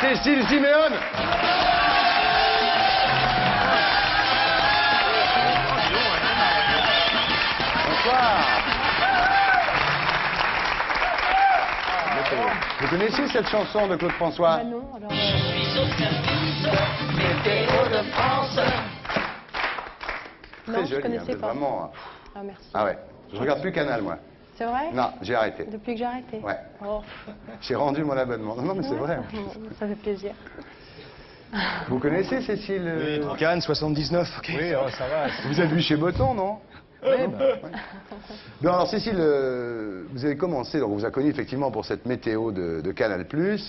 Cécile Siméon. Bonsoir. Vous connaissez cette chanson de Claude François? Bah non, alors... Très Non, je joli, connaissais pas. vraiment. Ah, merci. Ah ouais. Je regarde plus Canal, moi. C'est vrai? Non, j'ai arrêté. Depuis que j'ai arrêté? Ouais. Oh. J'ai rendu mon abonnement. Non, mais c'est vrai. Bon, ça fait plaisir. Vous connaissez Cécile Cannes, 79, ok. Oui, oh, ça va. Vous êtes vu chez Botton, non? Oui, Ouais. Bon, alors Cécile, vous avez commencé, donc on vous a connu effectivement pour cette météo de Canal+. Oui.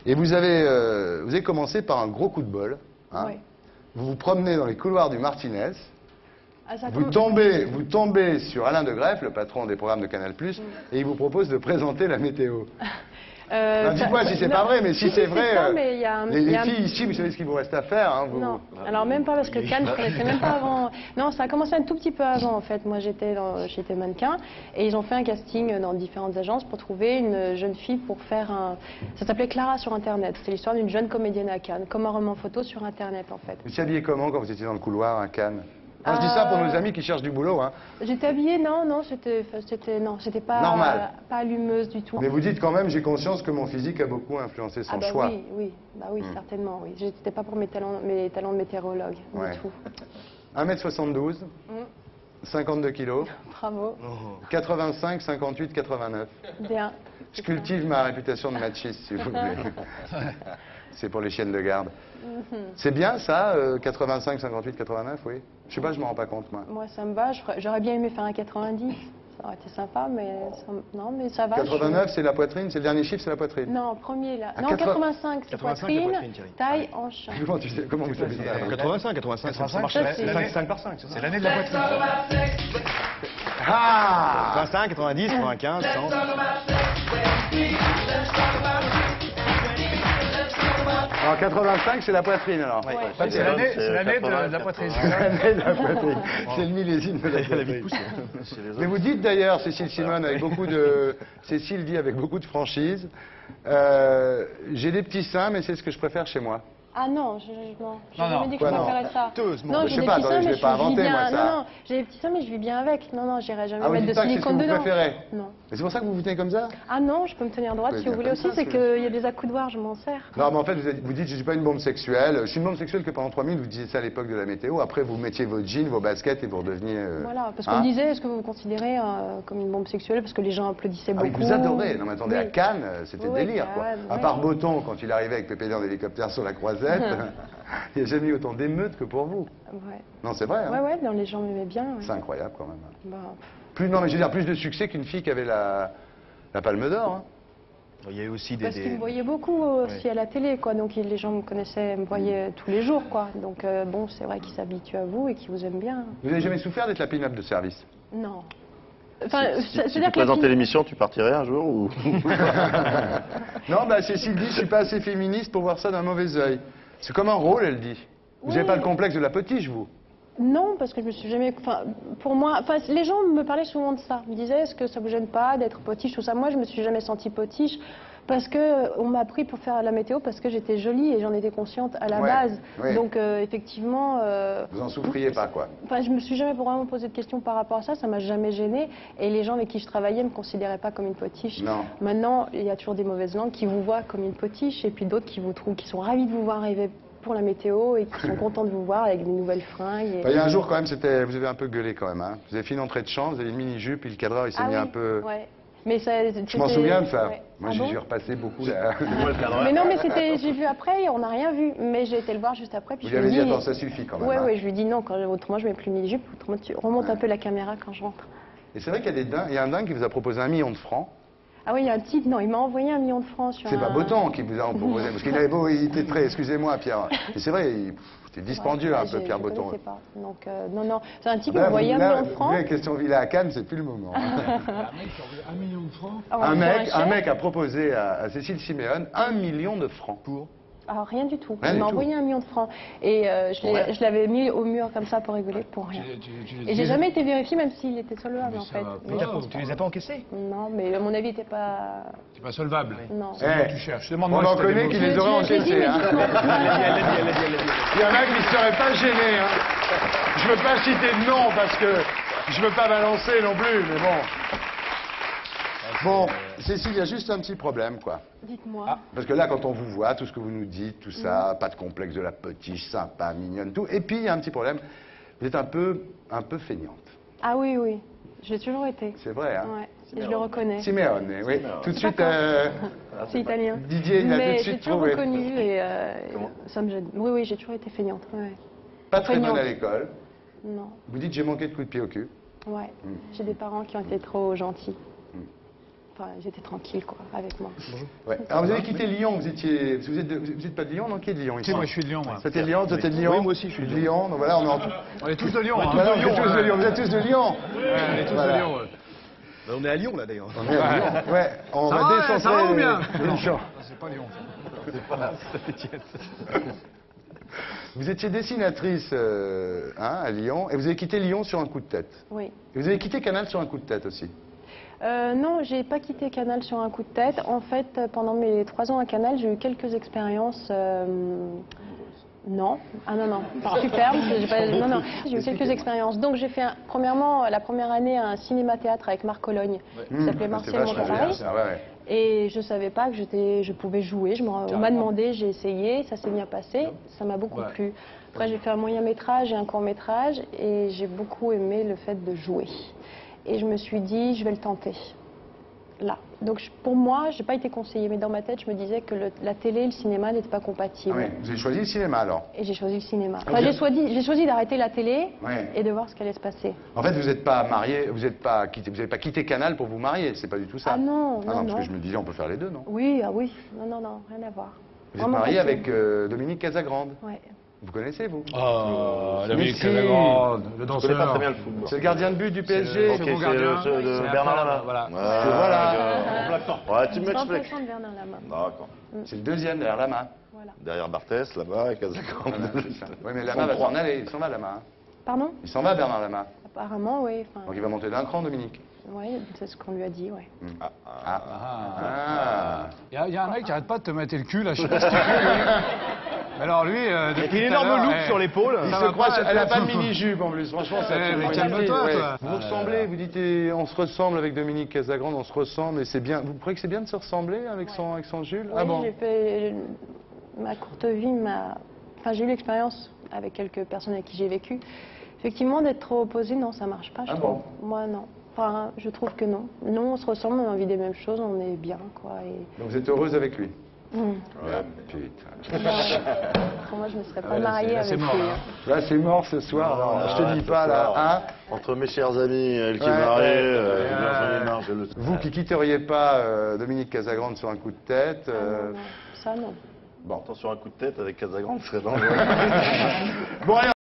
Et vous avez commencé par un gros coup de bol. Hein. Oui. Vous vous promenez dans les couloirs du Martinez. Ah, ça Vous tombez sur Alain de Greff, le patron des programmes de Canal+, et il vous propose de présenter la météo. Dites-moi si c'est pas vrai, mais si c'est vrai, ça, mais y a un- les y a un- filles ici, vous savez ce qu'il vous reste à faire. Hein, vous... Non, alors même pas parce que Cannes, je connaissais même pas avant. Non, ça a commencé un tout petit peu avant en fait. Moi j'étais mannequin et ils ont fait un casting dans différentes agences pour trouver une jeune fille pour faire un... Ça s'appelait Clara sur Internet. C'était l'histoire d'une jeune comédienne à Cannes, comme un roman photo sur Internet en fait. Vous étiez habillé comment quand vous étiez dans le couloir à Cannes? Non, je dis ça pour nos amis qui cherchent du boulot. Hein. J'étais habillée, non, c'était pas Normal. Pas allumeuse du tout. Mais vous dites quand même, j'ai conscience que mon physique a beaucoup influencé son Ah bah choix. oui, certainement, oui. J'étais pas pour mes talents de météorologue Ouais. du tout. 1m72, 52 kilos, Bravo, 85, 58, 89. bien. Je cultive ma réputation de machiste, si vous voulez. C'est pour les chiennes de garde. C'est bien ça, 85, 58, 89, oui? Je sais pas, je me rends pas compte, moi. Moi, ça me va. J'aurais bien aimé faire un 90. Ça aurait été sympa, mais non, mais ça va. 89, c'est la poitrine? C'est le dernier chiffre, c'est la poitrine? Non, premier là. Ah, Non, 85, c'est 85, poitrine, la poitrine, Thierry. taille, hanche. Comment vous savez ça? 85, ça marche. Ça, c'est- 5 par 5, c'est ça? C'est l'année de la poitrine. Ah! 85, 90, 95, 100. Alors 85, c'est la poitrine alors. Ouais. C'est l'année de la poitrine. C'est l'année de la poitrine. C'est le millésime de la poitrine. Mais vous dites d'ailleurs, Cécile Simone, avec beaucoup de... Cécile dit avec beaucoup de franchise, j'ai des petits seins, mais c'est ce que je préfère chez moi. Ah non, j'ai Non, jamais dit que quoi, je non. préférais ça. Teusement. Non, Je j'ai sais des pas, petits attendez, seins, je mais l'ai pas vis inventé, bien. moi, ça. Non, j'ai des petits seins, mais je vis bien avec. Non, j'irai jamais Ah, vous mettre de dites pas que c'est ce que silicone vous dedans. préférez? Non. Et c'est pour ça que vous vous tenez comme ça? Ah non, je peux me tenir droite Oui, si vous bien voulez comme aussi, ça, c'est c'est- qu'il y a des accoudoirs, je m'en sers. Non, mais en fait, vous dites, je suis pas une bombe sexuelle. Je suis une bombe sexuelle que pendant 3 minutes, vous disiez ça à l'époque de la météo. Après, vous mettiez vos jeans, vos baskets et vous redeveniez... Voilà, parce hein? qu'on me disait, est-ce que vous vous considérez comme une bombe sexuelle? Parce que les gens applaudissaient Ah oui, beaucoup. vous adorez. Non, mais attendez, à Oui. Cannes, c'était Oui, délire, quoi. Cannes, À ouais. part Botton, quand il arrivait avec Pépé en hélicoptère sur la croisette, il n'y a jamais eu autant d'émeutes que pour vous. Ouais. Non, c'est vrai, hein? Ouais, non, les gens m'aimaient bien. Ouais. C'est incroyable, quand même. Bah, Non, mais je veux dire, plus de succès qu'une fille qui avait la Palme d'Or, hein. Il y a eu aussi parce qu'ils me voyaient beaucoup aussi à la télé, quoi. Donc les gens me connaissaient, me voyaient tous les jours, quoi. Donc bon, c'est vrai qu'ils s'habituent à vous et qu'ils vous aiment bien. Vous n'avez jamais souffert d'être la pin-up de service? Non. Enfin, Si c'est-à-dire tu que la présentais fille- l'émission, tu partirais un jour ou... Non, bah Cécile dit, je suis pas assez féministe pour voir ça d'un mauvais œil. C'est comme un rôle, elle dit. Vous Oui. n'avez pas le complexe de la potiche, vous? Non, parce que je me suis jamais. Enfin, pour moi, enfin, les gens me parlaient souvent de ça. Ils me disaient, est-ce que ça vous gêne pas d'être potiche, tout ça. Moi, je me suis jamais sentie potiche parce que on m'a pris pour faire la météo parce que j'étais jolie et j'en étais consciente à la Ouais, base. oui. Donc effectivement. Vous en souffriez pas, quoi. Enfin, je me suis jamais vraiment posé de questions par rapport à ça. Ça m'a jamais gênée. Et les gens avec qui je travaillais me considéraient pas comme une potiche. Non. Maintenant, il y a toujours des mauvaises langues qui vous voient comme une potiche et puis d'autres qui vous trouvent, qui sont ravis de vous voir arriver pour la météo et qui sont contents de vous voir avec des nouvelles fringues. Et... Bah, il y a un jour, quand même, vous avez un peu gueulé, quand même. Hein. Vous avez fait une entrée de chambre, vous avez une mini-jupe, puis le cadreur, il s'est Ah mis oui, un peu... ouais. Mais ça, Je m'en souviens de ça. ouais. Moi, Ah j'y bon suis repassé beaucoup. Là. Mais non, mais j'ai vu après, on n'a rien vu. Mais j'ai été le voir juste après. Puis Vous je lui avez lui dit, ai dit, attends, ça suffit, quand même. ouais, hein. ouais, je lui dis non, autrement je mets plus une mini-jupe, autrement tu remontes un peu la caméra quand je rentre. Et c'est vrai qu'il y a des dingues, il y a un dingue qui vous a proposé 1 million de francs. Ah oui, il y a un type, non, il m'a envoyé 1 million de francs sur C'est pas un... Botton qui vous a proposé, parce qu'il avait beau, il était très, excusez-moi, Pierre. Mais c'est vrai, c'était dispendieux un peu, Pierre Botton. Je ne pas. Donc, non, c'est un type qui Là, m'a envoyé 1 là, million de francs. la question villa à Cannes, c'est plus le moment. Un million de francs. Ah, on un va faire mec chèque. a proposé à Cécile Siméon 1 million de francs. Pour Alors rien du tout. Rien Il du m'a tout. envoyé 1 million de francs. Et je l'avais mis au mur comme ça pour rigoler, pour rien. Et j'ai jamais été vérifiée, même s'il était solvable en fait. Mais je pense Tu les as pas encaissés? Non, mais à mon avis, il n'était pas... C'est pas solvable. Non. Eh, Tu cherches. on Demande-moi en si t'as des connaît mots. qui les auraient Je l'ai dit, encaissés. mais Hein. justement, Il y en a qui ne seraient pas gênés. Hein. Je veux pas citer de nom parce que je veux pas balancer non plus, mais bon. Bon, Cécile, il y a juste un petit problème, quoi. dites-moi. Parce que là, quand on vous voit, tout ce que vous nous dites, tout ça, pas de complexe de la potiche, sympa, mignonne, tout. Et puis, il y a un petit problème. Vous êtes un peu feignante. Ah oui, oui. J'ai toujours été. C'est vrai, hein. Ouais. Et je le reconnais. Simeone, oui. Tout de suite, C'est italien. Didier, il a tout de Mais j'ai suite toujours trouvé. reconnu et ça me gêne. Oui, oui, j'ai toujours été feignante. Ouais. Pas très bonne Feignante. à l'école. Non. Vous dites, j'ai manqué de coups de pied au cul. Ouais. J'ai des parents qui ont été trop gentils. Enfin, ils étaient tranquilles, quoi, avec moi. Ouais. Alors, vous avez quitté Lyon, vous êtes pas de Lyon, non? Qui est de Lyon ici? Si, moi je suis de Lyon. Moi. C'était de Lyon, c'était de Lyon? Oui, moi aussi, je suis de Lyon. Donc voilà, on est en... On est tous de Lyon. hein. Voilà, vous êtes tous de Lyon. Vous êtes tous de Lyon. Ouais, on est tous Voilà. de Lyon. ouais. On est à Lyon, là, d'ailleurs. On est à Lyon. Ouais, on Ça va va, décentrer ça va ou bien les champs. Ah, c'est pas Lyon. Vous étiez dessinatrice à Lyon, et vous avez quitté Lyon sur un coup de tête. Oui. Et vous avez quitté Canal sur un coup de tête aussi. Non, j'ai pas quitté Canal sur un coup de tête. En fait, pendant mes 3 ans à Canal, j'ai eu quelques expériences. Non, ah non, non, je suis ferme. Non, non, j'ai eu quelques expériences. Donc j'ai fait, premièrement, la première année, un cinéma-théâtre avec Marc Cologne, qui s'appelait Martial vachement monte à bien, Paris. ça, ouais, ouais. Et je savais pas que je pouvais jouer. On m'a demandé, j'ai essayé, ça s'est bien passé, ça m'a beaucoup plu. Après, j'ai fait un moyen métrage et un court métrage, et j'ai beaucoup aimé le fait de jouer. Et je me suis dit, je vais le tenter. Là. Donc pour moi, j'ai pas été conseillée, mais dans ma tête, je me disais que la télé et le cinéma n'étaient pas compatibles. Ah oui, vous avez choisi le cinéma alors. Et j'ai choisi le cinéma. Ah, Enfin, vous j'ai choisi d'arrêter la télé Ouais. et de voir ce qui allait se passer. En fait, vous n'êtes pas marié, vous n'avez pas quitté Canal pour vous marier, c'est pas du tout ça. Ah non, Ah non, parce non. que je me disais, on peut faire les deux, non? Oui, ah oui. Non, non, non, rien à voir. Vous êtes Vraiment marié pas du avec Dominique Casagrande. tout. Ouais. Vous connaissez, vous? Oh, Dominique Casagrande, le Je connais pas très bien danseur. le football. C'est le gardien de but du PSG. Ok, c'est gardien. ceux de C'est Bernard après, Lama. voilà. Ouais, tu C'est m'expliques. remplaçant de Bernard Lama. D'accord. C'est le deuxième derrière Lama. Voilà. Derrière Barthès, là-bas, et Casagrande. Oui, mais Lama va s'en aller, il s'en va Lama. Hein. Pardon? Il s'en va Bernard Lama. Apparemment, oui. Enfin, Donc il va monter d'un cran, Dominique. ouais, c'est ce qu'on lui a dit, ouais. Ah. Il y a un mec qui arrête pas de te mater le cul, là, je sais pas si tu peux, lui. Mais alors lui, Avec depuis une tout à énorme l'heure, loupe eh, sur l'épaule. Il ça se va croit, pas, elle a ça. pas de mini-jupe en plus, franchement, ça Eh, mais fait calme-toi, toi. Vous ressemblez, vous dites, on se ressemble avec Dominique Casagrande, on se ressemble, et c'est bien. Vous croyez que c'est bien de se ressembler avec son Jules? Oui, Ah bon? j'ai fait ma courte vie, enfin, j'ai eu l'expérience avec quelques personnes avec qui j'ai vécu. Effectivement, d'être trop opposé, non, ça marche pas, je Ah trouve. bon? Moi, non. Enfin, je trouve que non. Non, on se ressemble, on a envie des mêmes choses, on est bien, quoi. Et... Donc vous êtes heureuse avec lui? Hum. Ah, putain. Moi, je ne serais pas ouais, là, mariée là, c'est avec mort, lui. là. hein. Là, c'est mort ce soir, alors, je te ouais, dis ce pas, là, soir. hein? Entre mes chers amis, elle qui Ouais, est mariée, ouais, j'en ai marre, je le sais. Vous qui quitteriez pas Dominique Casagrande sur un coup de tête, Ah, non, non. Ça, non. bon. Attention, un coup de tête avec Casagrande, ce serait dangereux. Bon, allez,